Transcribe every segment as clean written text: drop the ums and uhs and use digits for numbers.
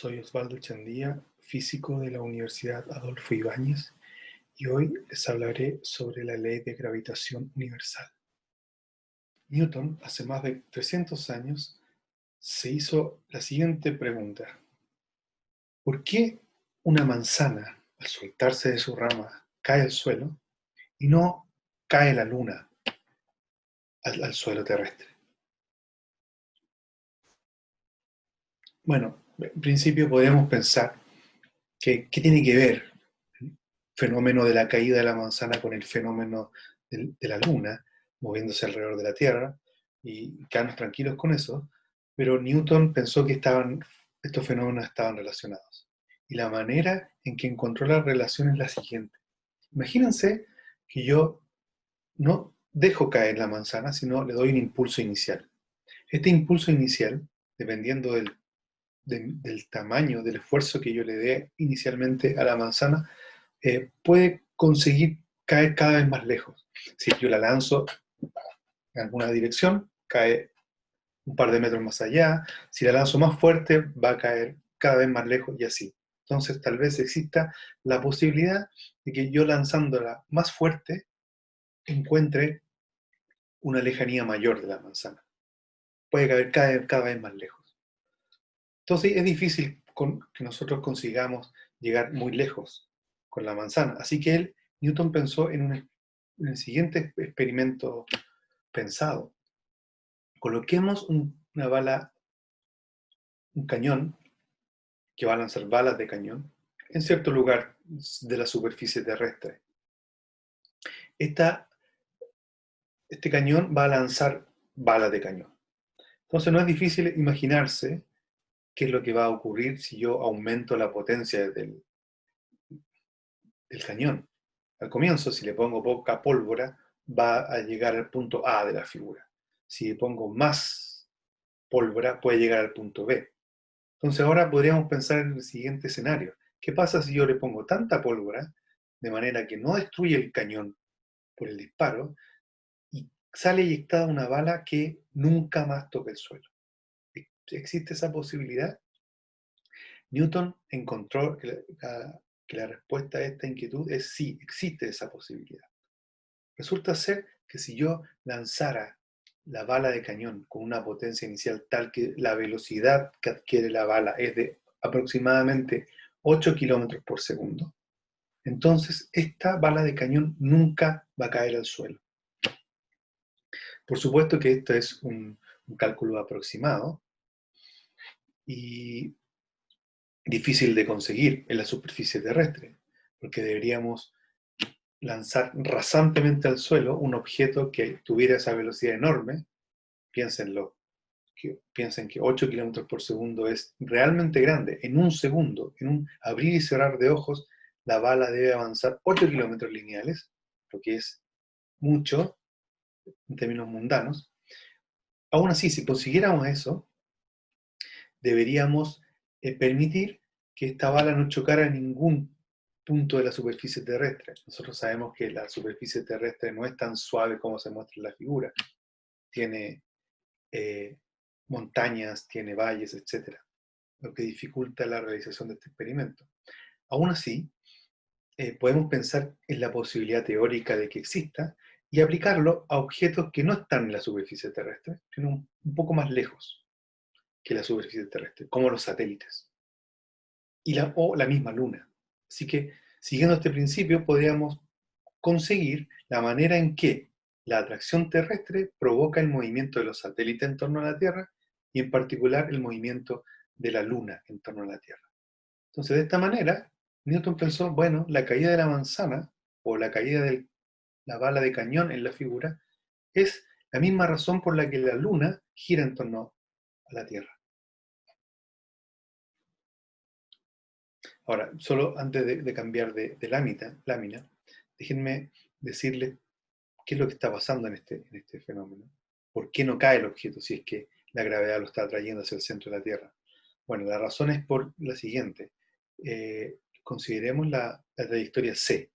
Soy Osvaldo Chandía, físico de la Universidad Adolfo Ibáñez, y hoy les hablaré sobre la ley de gravitación universal. Newton, hace más de 300 años, se hizo la siguiente pregunta: ¿por qué una manzana, al soltarse de su rama, cae al suelo y no cae la luna al suelo terrestre? Bueno, en principio podríamos pensar que ¿qué tiene que ver el fenómeno de la caída de la manzana con el fenómeno de la luna moviéndose alrededor de la Tierra? Y quedarnos tranquilos con eso, pero Newton pensó que estos fenómenos estaban relacionados. Y la manera en que encontró la relación es la siguiente. Imagínense que yo no dejo caer la manzana, sino le doy un impulso inicial. Este impulso inicial, dependiendo del tamaño, del esfuerzo que yo le dé inicialmente a la manzana, puede conseguir caer cada vez más lejos. Si yo la lanzo en alguna dirección, cae un par de metros más allá. Si la lanzo más fuerte, va a caer cada vez más lejos y así. Entonces, tal vez exista la posibilidad de que yo lanzándola más fuerte encuentre una lejanía mayor de la manzana. Puede caer cada vez más lejos. Entonces, es difícil que nosotros consigamos llegar muy lejos con la manzana. Así que Newton pensó en el siguiente experimento pensado. Coloquemos una bala, un cañón, que va a lanzar balas de cañón, en cierto lugar de la superficie terrestre. Esta, este cañón va a lanzar balas de cañón. Entonces no es difícil imaginarse qué es lo que va a ocurrir si yo aumento la potencia del cañón. Al comienzo, si le pongo poca pólvora, va a llegar al punto A de la figura. Si le pongo más pólvora, puede llegar al punto B. Entonces ahora podríamos pensar en el siguiente escenario. ¿Qué pasa si yo le pongo tanta pólvora de manera que no destruye el cañón por el disparo y sale eyectada una bala que nunca más toque el suelo? ¿Existe esa posibilidad? Newton encontró que la respuesta a esta inquietud es sí, existe esa posibilidad. Resulta ser que si yo lanzara la bala de cañón con una potencia inicial tal que la velocidad que adquiere la bala es de aproximadamente 8 kilómetros por segundo, entonces esta bala de cañón nunca va a caer al suelo. Por supuesto que esto es un cálculo aproximado y difícil de conseguir en la superficie terrestre, porque deberíamos lanzar rasantemente al suelo un objeto que tuviera esa velocidad enorme. Piénsenlo, piensen que 8 kilómetros por segundo es realmente grande. En un segundo, en un abrir y cerrar de ojos, la bala debe avanzar 8 kilómetros lineales, lo que es mucho en términos mundanos. Aún así, si consiguiéramos eso, deberíamos permitir que esta bala no chocara en ningún punto de la superficie terrestre. Nosotros sabemos que la superficie terrestre no es tan suave como se muestra en la figura. Tiene eh, montañas, tiene valles, etc., lo que dificulta la realización de este experimento. Aún así, podemos pensar en la posibilidad teórica de que exista y aplicarlo a objetos que no están en la superficie terrestre, sino un poco más lejos que la superficie terrestre, como los satélites o la misma Luna. Así que, siguiendo este principio, podríamos conseguir la manera en que la atracción terrestre provoca el movimiento de los satélites en torno a la Tierra y en particular el movimiento de la Luna en torno a la Tierra. Entonces, de esta manera, Newton pensó, bueno, la caída de la manzana o la caída de la bala de cañón en la figura es la misma razón por la que la Luna gira en torno a la Tierra. Ahora, solo antes de cambiar de lámina, déjenme decirles qué es lo que está pasando en este fenómeno. ¿Por qué no cae el objeto si es que la gravedad lo está atrayendo hacia el centro de la Tierra? Bueno, la razón es por la siguiente. Consideremos la trayectoria C,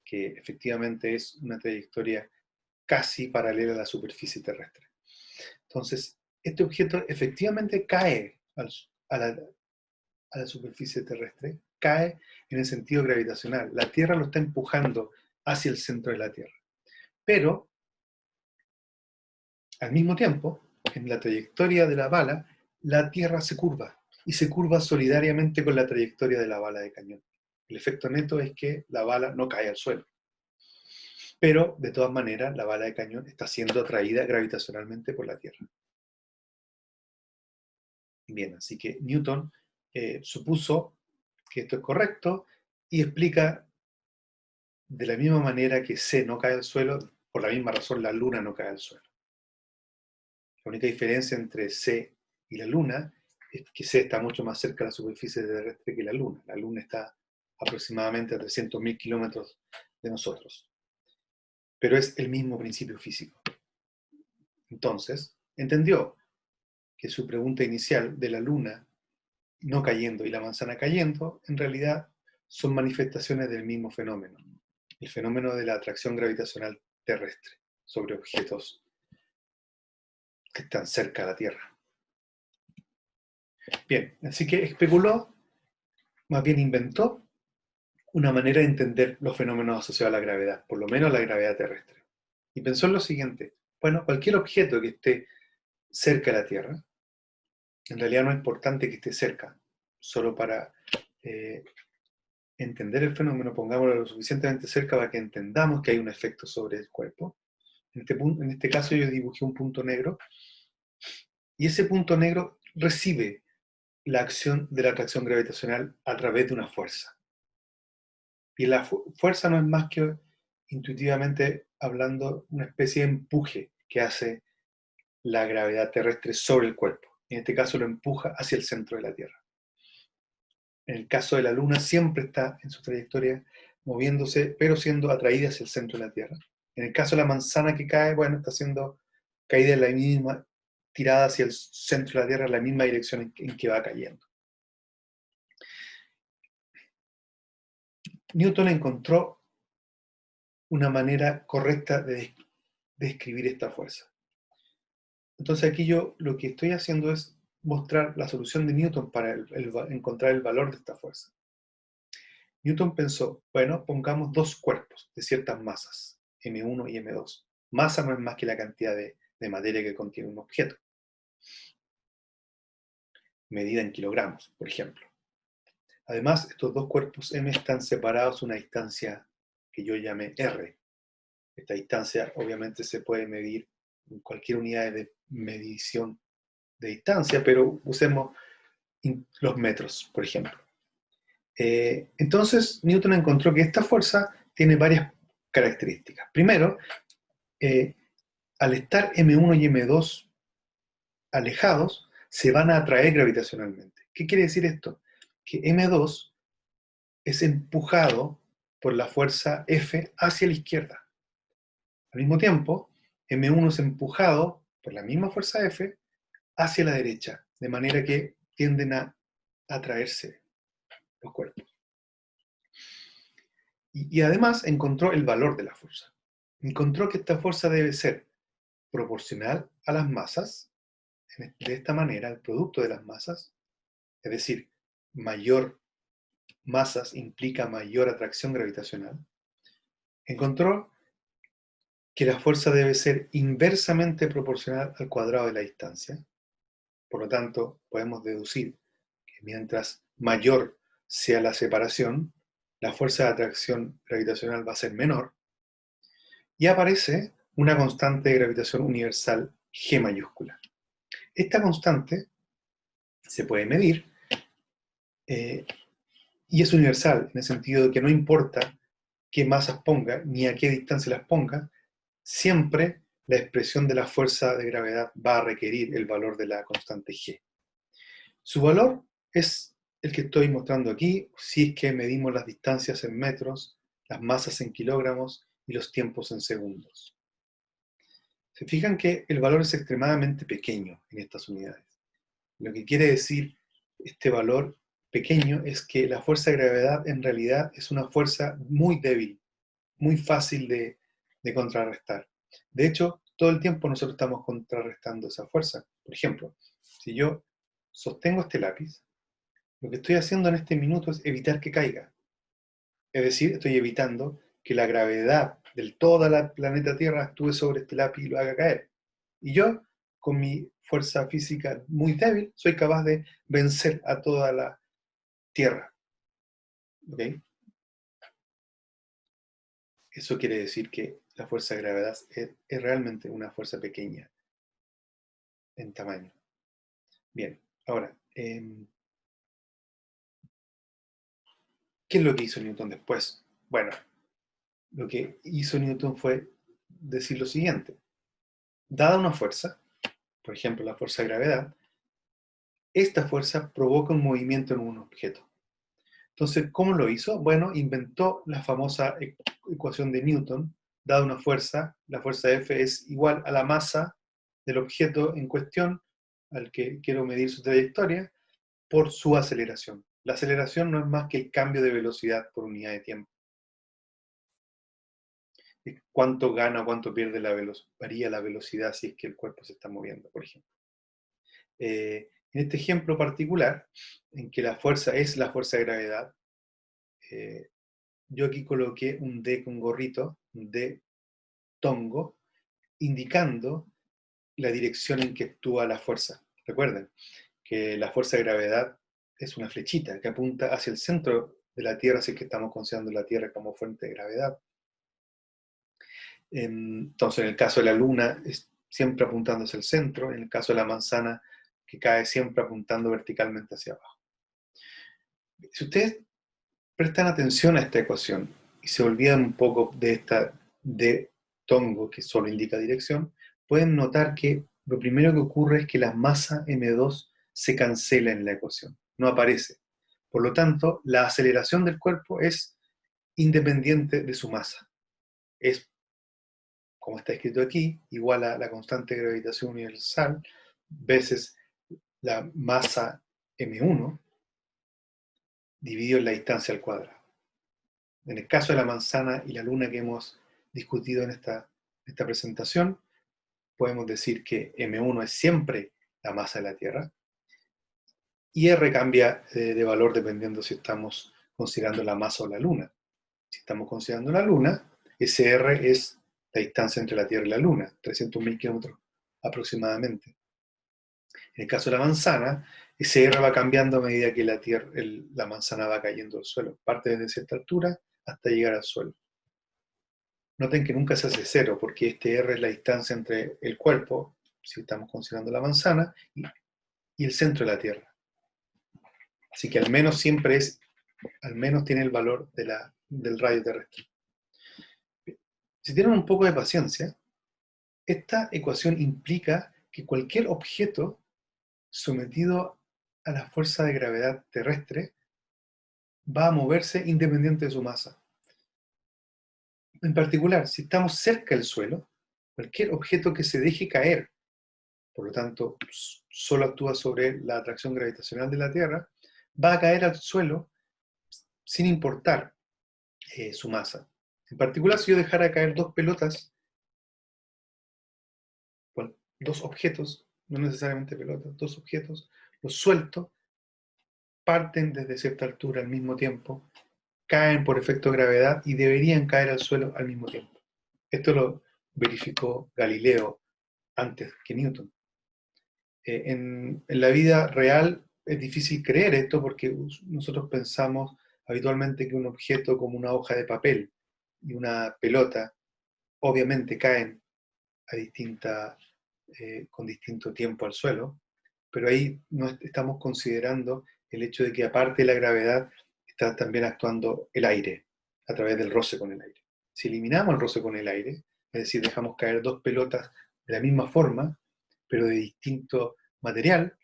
que efectivamente es una trayectoria casi paralela a la superficie terrestre. Entonces, este objeto efectivamente cae a la a la superficie terrestre cae en el sentido gravitacional. La Tierra lo está empujando hacia el centro de la Tierra. Pero, al mismo tiempo, en la trayectoria de la bala, la Tierra se curva, y se curva solidariamente con la trayectoria de la bala de cañón. El efecto neto es que la bala no cae al suelo. Pero, de todas maneras, la bala de cañón está siendo atraída gravitacionalmente por la Tierra. Bien, así que Newton supuso que esto es correcto y explica de la misma manera que C no cae al suelo, por la misma razón la Luna no cae al suelo. La única diferencia entre C y la Luna es que C está mucho más cerca de la superficie terrestre que la Luna. La Luna está aproximadamente a 300.000 kilómetros de nosotros. Pero es el mismo principio físico. Entonces, entendió que su pregunta inicial de la Luna no cayendo y la manzana cayendo, en realidad son manifestaciones del mismo fenómeno, el fenómeno de la atracción gravitacional terrestre sobre objetos que están cerca de la Tierra. Bien, así que especuló, más bien inventó, una manera de entender los fenómenos asociados a la gravedad, por lo menos la gravedad terrestre. Y pensó en lo siguiente: bueno, cualquier objeto que esté cerca de la Tierra, en realidad no es importante que esté cerca, solo para entender el fenómeno, pongámoslo lo suficientemente cerca para que entendamos que hay un efecto sobre el cuerpo. En este caso yo dibujé un punto negro, y ese punto negro recibe la acción de la atracción gravitacional a través de una fuerza. Y la fuerza no es más que, intuitivamente hablando, una especie de empuje que hace la gravedad terrestre sobre el cuerpo. En este caso lo empuja hacia el centro de la Tierra. En el caso de la Luna siempre está en su trayectoria moviéndose, pero siendo atraída hacia el centro de la Tierra. En el caso de la manzana que cae, bueno, está siendo caída en la misma, tirada hacia el centro de la Tierra, en la misma dirección en que va cayendo. Newton encontró una manera correcta de describir esta fuerza. Entonces aquí yo lo que estoy haciendo es mostrar la solución de Newton para encontrar el valor de esta fuerza. Newton pensó, bueno, pongamos dos cuerpos de ciertas masas, M1 y M2. Masa no es más que la cantidad de materia que contiene un objeto, medida en kilogramos, por ejemplo. Además, estos dos cuerpos M están separados a una distancia que yo llamé R. Esta distancia obviamente se puede medir en cualquier unidad de medición de distancia, pero usemos los metros, por ejemplo. Entonces, Newton encontró que esta fuerza tiene varias características. Primero, al estar M1 y M2 alejados, se van a atraer gravitacionalmente. ¿Qué quiere decir esto? Que M2 es empujado por la fuerza F hacia la izquierda. Al mismo tiempo, M1 es empujado por la misma fuerza F hacia la derecha, de manera que tienden a atraerse los cuerpos. Y además encontró el valor de la fuerza. Encontró que esta fuerza debe ser proporcional a las masas, de esta manera el producto de las masas, es decir, mayor masas implica mayor atracción gravitacional. Encontró que la fuerza debe ser inversamente proporcional al cuadrado de la distancia. Por lo tanto, podemos deducir que mientras mayor sea la separación, la fuerza de atracción gravitacional va a ser menor. Y aparece una constante de gravitación universal G mayúscula. Esta constante se puede medir y es universal, en el sentido de que no importa qué masas ponga ni a qué distancia las ponga, siempre la expresión de la fuerza de gravedad va a requerir el valor de la constante G. Su valor es el que estoy mostrando aquí, si es que medimos las distancias en metros, las masas en kilogramos y los tiempos en segundos. Se fijan que el valor es extremadamente pequeño en estas unidades. Lo que quiere decir este valor pequeño es que la fuerza de gravedad en realidad es una fuerza muy débil, muy fácil de contrarrestar. De hecho, todo el tiempo nosotros estamos contrarrestando esa fuerza. Por ejemplo, si yo sostengo este lápiz, Lo que estoy haciendo en este minuto es evitar que caiga. Es decir, estoy evitando que la gravedad del todo el planeta Tierra actúe sobre este lápiz y lo haga caer. Y yo, con mi fuerza física muy débil, soy capaz de vencer a toda la Tierra. ¿Ok? Eso quiere decir que la fuerza de gravedad es realmente una fuerza pequeña en tamaño. Bien, ahora, ¿qué es lo que hizo Newton después? Bueno, lo que hizo Newton fue decir lo siguiente. Dada una fuerza, por ejemplo la fuerza de gravedad, esta fuerza provoca un movimiento en un objeto. Entonces, ¿cómo lo hizo? Bueno, inventó la famosa ecuación de Newton. Dada una fuerza, la fuerza F es igual a la masa del objeto en cuestión, al que quiero medir su trayectoria, por su aceleración. La aceleración no es más que el cambio de velocidad por unidad de tiempo. Cuánto gana o cuánto pierde la velocidad, varía la velocidad si es que el cuerpo se está moviendo, por ejemplo. En este ejemplo particular, en que la fuerza es la fuerza de gravedad, yo aquí coloqué un D con gorrito, un D tongo, indicando la dirección en que actúa la fuerza. Recuerden que la fuerza de gravedad es una flechita que apunta hacia el centro de la Tierra, si es que estamos considerando la Tierra como fuente de gravedad. Entonces, en el caso de la Luna, es siempre apuntando hacia el centro, en el caso de la manzana, que cae siempre apuntando verticalmente hacia abajo. Si ustedes prestan atención a esta ecuación y se olvidan un poco de esta de tongo, que solo indica dirección, pueden notar que lo primero que ocurre es que la masa m2 se cancela en la ecuación, no aparece. Por lo tanto, la aceleración del cuerpo es independiente de su masa. Es, como está escrito aquí, igual a la constante de gravitación universal veces la masa m1 dividido en la distancia al cuadrado. En el caso de la manzana y la luna que hemos discutido en esta presentación, podemos decir que M1 es siempre la masa de la Tierra y R cambia de valor dependiendo si estamos considerando la masa o la luna. Si estamos considerando la luna, ese R es la distancia entre la Tierra y la luna, 300.000 kilómetros aproximadamente. En el caso de la manzana, ese R va cambiando a medida que la manzana va cayendo al suelo. Parte desde cierta altura hasta llegar al suelo. Noten que nunca se hace cero, porque este R es la distancia entre el cuerpo, si estamos considerando la manzana, y el centro de la Tierra. Así que al menos siempre al menos tiene el valor del radio terrestre. Si tienen un poco de paciencia, esta ecuación implica que cualquier objeto sometido a la fuerza de gravedad terrestre va a moverse independiente de su masa. En particular, si estamos cerca del suelo, cualquier objeto que se deje caer, por lo tanto, solo actúa sobre la atracción gravitacional de la Tierra, va a caer al suelo sin importar su masa. En particular, si yo dejara caer dos pelotas, bueno, dos objetos, no necesariamente pelotas, dos objetos, los suelto, parten desde cierta altura al mismo tiempo, caen por efecto de gravedad y deberían caer al suelo al mismo tiempo. Esto lo verificó Galileo antes que Newton. En la vida real es difícil creer esto porque nosotros pensamos habitualmente que un objeto como una hoja de papel y una pelota obviamente caen con distinto tiempo al suelo, pero ahí no estamos considerando el hecho de que aparte de la gravedad está también actuando el aire a través del roce con el aire. Si eliminamos el roce con el aire, es decir, dejamos caer dos pelotas de la misma forma, pero de distinto material,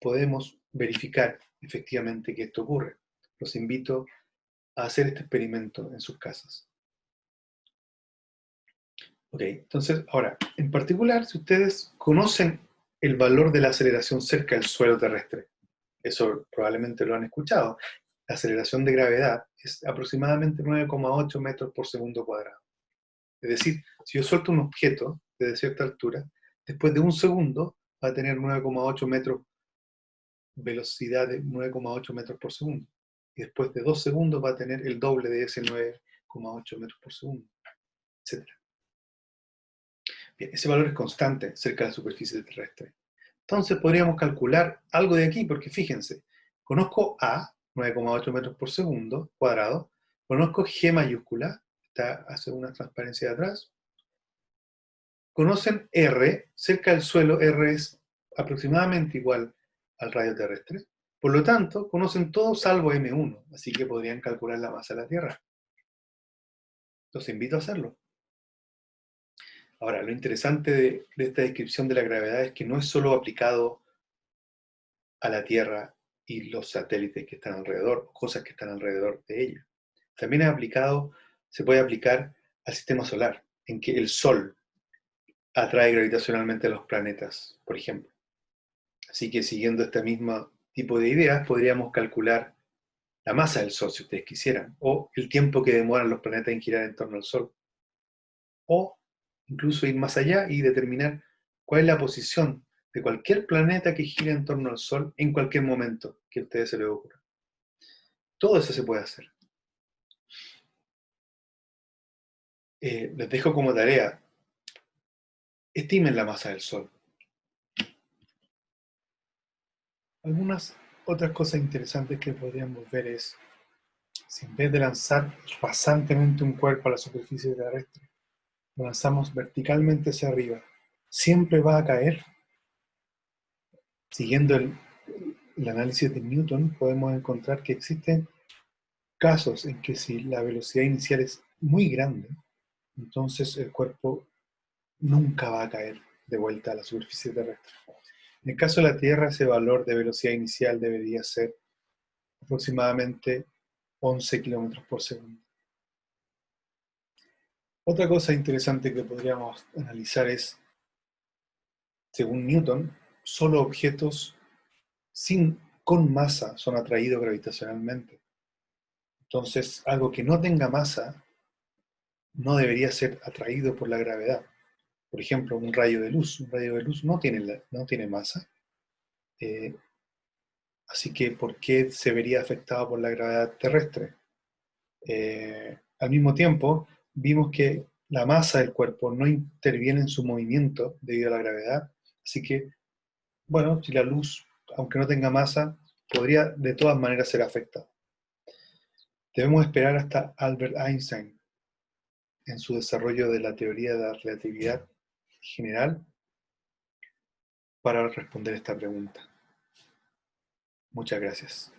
podemos verificar efectivamente que esto ocurre. Los invito a hacer este experimento en sus casas. Ok, entonces, ahora, en particular, si ustedes conocen el valor de la aceleración cerca del suelo terrestre, eso probablemente lo han escuchado, la aceleración de gravedad es aproximadamente 9,8 metros por segundo cuadrado. Es decir, si yo suelto un objeto desde cierta altura, después de un segundo va a tener 9,8 metros velocidad de 9,8 metros por segundo. Y después de 2 segundos va a tener el doble de ese 9,8 metros por segundo, etc. Bien, ese valor es constante cerca de la superficie terrestre. Entonces podríamos calcular algo de aquí, porque fíjense, conozco A, 9,8 metros por segundo cuadrado, conozco G mayúscula, hace una transparencia de atrás, conocen R, cerca del suelo R es aproximadamente igual al radio terrestre, por lo tanto, conocen todo salvo M1, así que podrían calcular la masa de la Tierra. Los invito a hacerlo. Ahora, lo interesante de esta descripción de la gravedad es que no es solo aplicado a la Tierra y los satélites que están alrededor, cosas que están alrededor de ella. También se puede aplicar al sistema solar, en que el Sol atrae gravitacionalmente a los planetas, por ejemplo. Así que siguiendo este mismo tipo de ideas, podríamos calcular la masa del Sol, si ustedes quisieran, o el tiempo que demoran los planetas en girar en torno al Sol, o incluso ir más allá y determinar cuál es la posición de cualquier planeta que gire en torno al Sol en cualquier momento que a ustedes se les ocurra. Todo eso se puede hacer. Les dejo como tarea, estimen la masa del Sol. Algunas otras cosas interesantes que podríamos ver es, si en vez de lanzar rasantemente un cuerpo a la superficie terrestre, lo lanzamos verticalmente hacia arriba, siempre va a caer. Siguiendo el análisis de Newton, podemos encontrar que existen casos en que si la velocidad inicial es muy grande, entonces el cuerpo nunca va a caer de vuelta a la superficie terrestre. En el caso de la Tierra, ese valor de velocidad inicial debería ser aproximadamente 11 kilómetros por segundo. Otra cosa interesante que podríamos analizar es, según Newton, solo objetos con masa son atraídos gravitacionalmente. Entonces, algo que no tenga masa no debería ser atraído por la gravedad. Por ejemplo, un rayo de luz. Un rayo de luz no tiene masa. Así que, ¿por qué se vería afectado por la gravedad terrestre? Al mismo tiempo, vimos que la masa del cuerpo no interviene en su movimiento debido a la gravedad. Así que, bueno, si la luz, aunque no tenga masa, podría de todas maneras ser afectada. Debemos esperar hasta Albert Einstein, en su desarrollo de la teoría de la relatividad general, para responder esta pregunta. Muchas gracias.